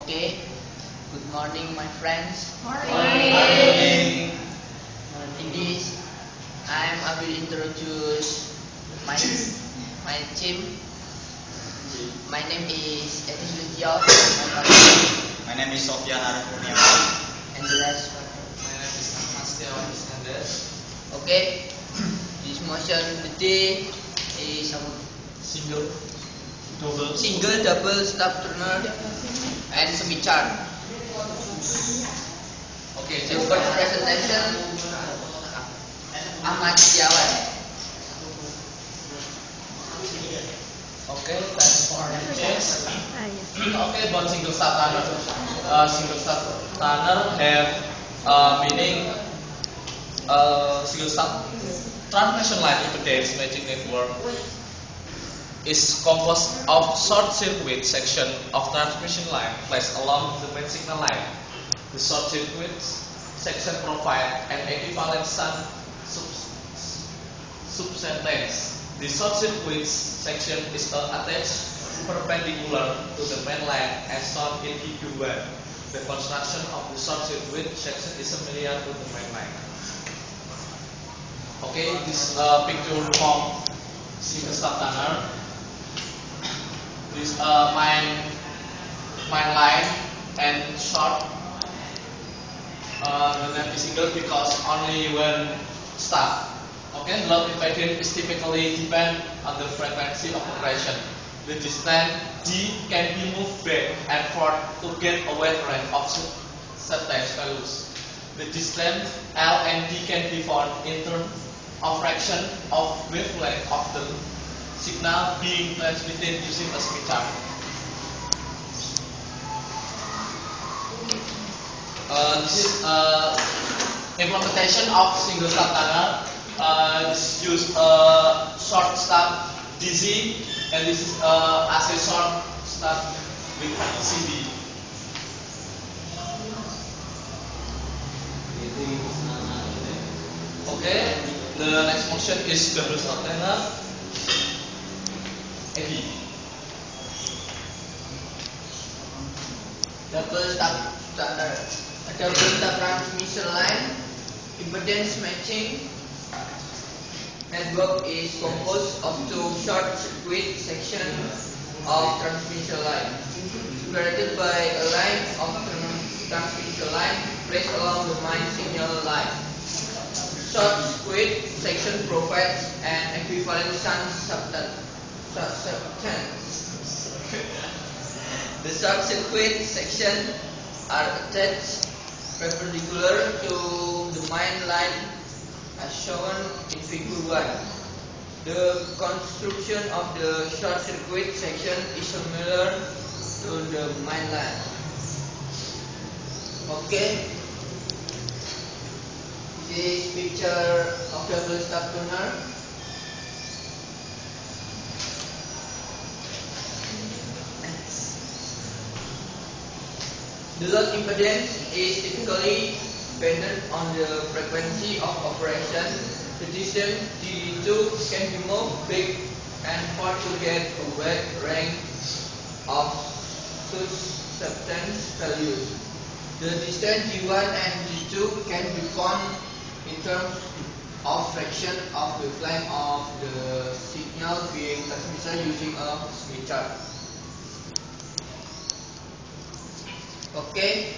Okay. Good morning, my friends. Morning. In this, I will introduce my team. My name is Etis Lucio. My name is Sofyan Arifurnia. And the rest. My name is Ahmad Setiawan Iskandar. Okay. This motion today is a single, double, stop turner, and semi-chart. Okay, the first presentation, Ahmad Setiawan. Okay, thanks for the chance. Okay, about single stop tunner. Single stop tunner have meaning single stop transmission line impedance matching network is composed of short circuit section of transmission line placed along the main signal line. The short circuit section provides an equivalent subsentence. The short circuit section is attached perpendicular to the main line as shown in Figure 1. The construction of the short circuit section is similar to the main line. Okay, this picture from single stop tunner. This main line and short will be single because only one stop. Okay, load impedance is typically depend on the frequency of operation. The distance D can be moved back and forth to get a wide range of certain values. The distance L and D can be found in terms of fraction of wavelength of the signal being transmitted using a Smith chart. This is implementation of single stop tunner. This use short stop DC, and this is AC short stop with CD. Okay, the next motion is double stop tunner. Double stop tunner. A double stop transmission line impedance matching network is composed of two short circuit sections of transmission line, separated by a line of transmission line placed along the main signal line. Short circuit section provides an equivalent substance. The short circuit section are attached perpendicular to the main line as shown in Figure 1. The construction of the short circuit section is similar to the main line. Okay. This picture of double stop tunner. The load impedance is typically dependent on the frequency of operation. The distance D2 can be moved back and forth to get a wide range of substance values. The distance D1 and D2 can be found in terms of fraction of the wavelength of the signal being transmitted using a Smith chart. Okay.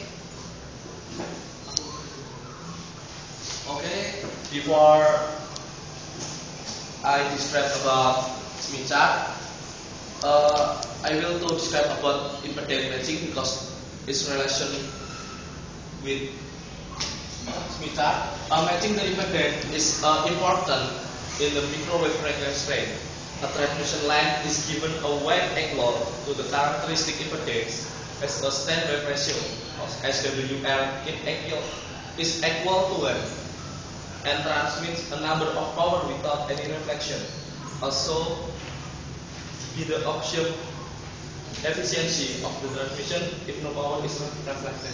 Okay, before I describe about Smith chart, I will to describe about impedance matching because its relation with Smith chart. Matching the impedance is important in the microwave frequency range. A transmission line is given a wide angle to the characteristic impedance as a standard ratio of SWR is equal to 1 and transmits a number of power without any reflection. Also, be the option efficiency of the transmission if no power is reflected.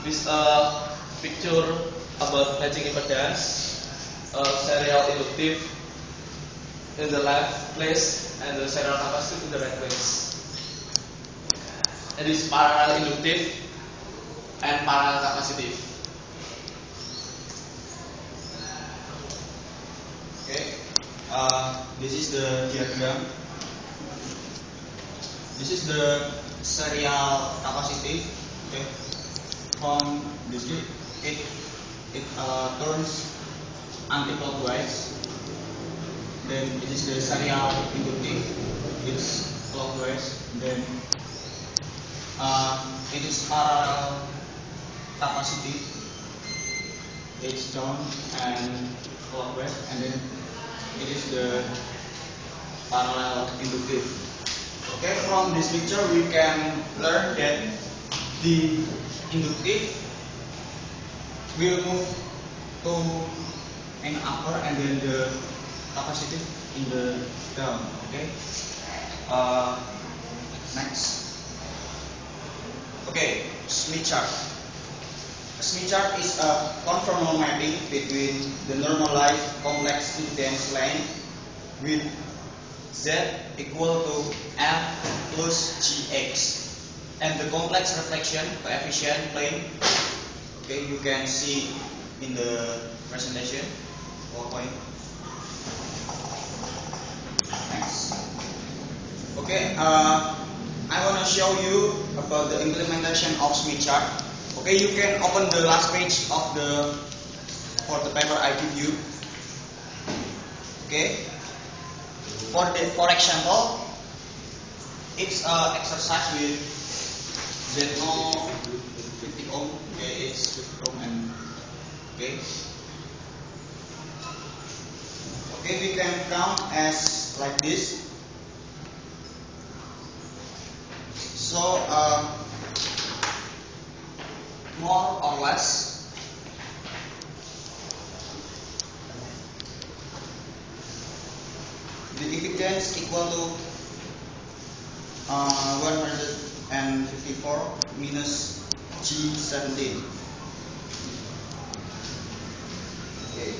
This picture about matching impedance, serial inductive in the left place and the serial capacitive in the right place. It is parallel inductive and parallel capacitive. Okay. This is the diagram. This is the serial capacitive. Okay. From this it turns anti-clockwise. Then it is the serial inductive. It's clockwise. Then it is parallel capacitive. It's down and clockwise, and then it is the parallel inductive. Okay, from this picture we can learn that the inductive will move to an upper and then the capacitive in the down. Okay. Next. Okay, Smith chart. A Smith chart is a conformal mapping between the normalized complex impedance length with Z equal to F plus GX and the complex reflection coefficient plane. Okay, you can see in the presentation PowerPoint. Next. Okay, I want to show you about the implementation of Smith chart. Okay, you can open the last page of the paper I give you. Okay. For example, it's exercise with Z0 50 ohm. Okay, it's 50 ohm and okay. Okay, we can count as like this. So more or less the impedance equal to 154 minus G17. Okay.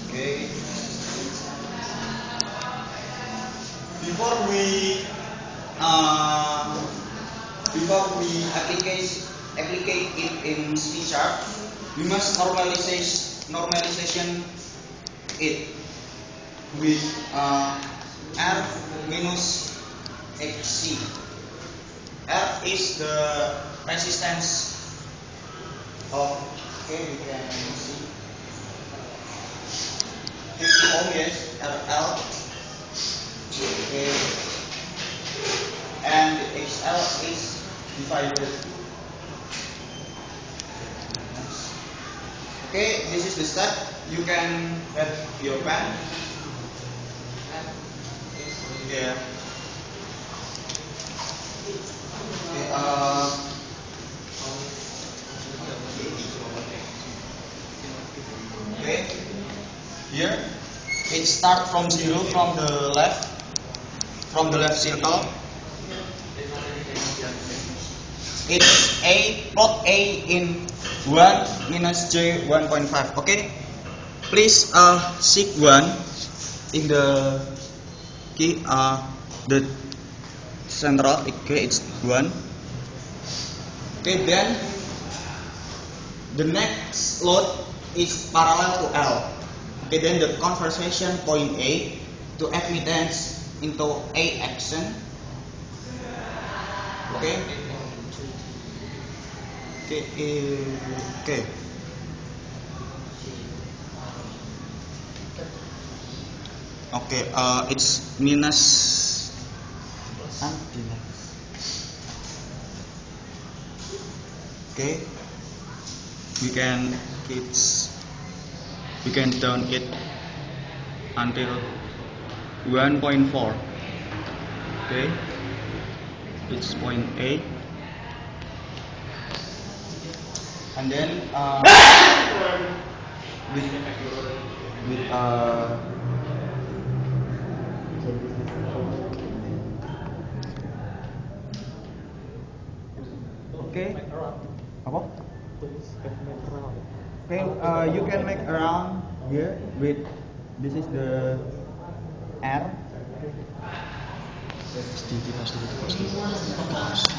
Okay. Before we applicate it in Smith chart, we must normalization it with R minus XC. R is the resistance of, okay, we can see 50 ohm, yes, RL. Okay. And XL is divided. Okay, this is the step. You can have your pen. Yeah. Okay. Here, it starts from 0 from the left circle. It's plot A in 1 minus J 1.5. Okay, please seek 1 in the key the central. Okay, it's 1. Okay, then the next load is parallel to L. Okay, then the conversion point A to admittance into A action. Okay. Okay. Okay. It's minus. Okay. We can turn it until 1.4. Okay. It's 0.8. And then okay. Apa? Okay, you can make around here with this is the R. Stevie has to do the first.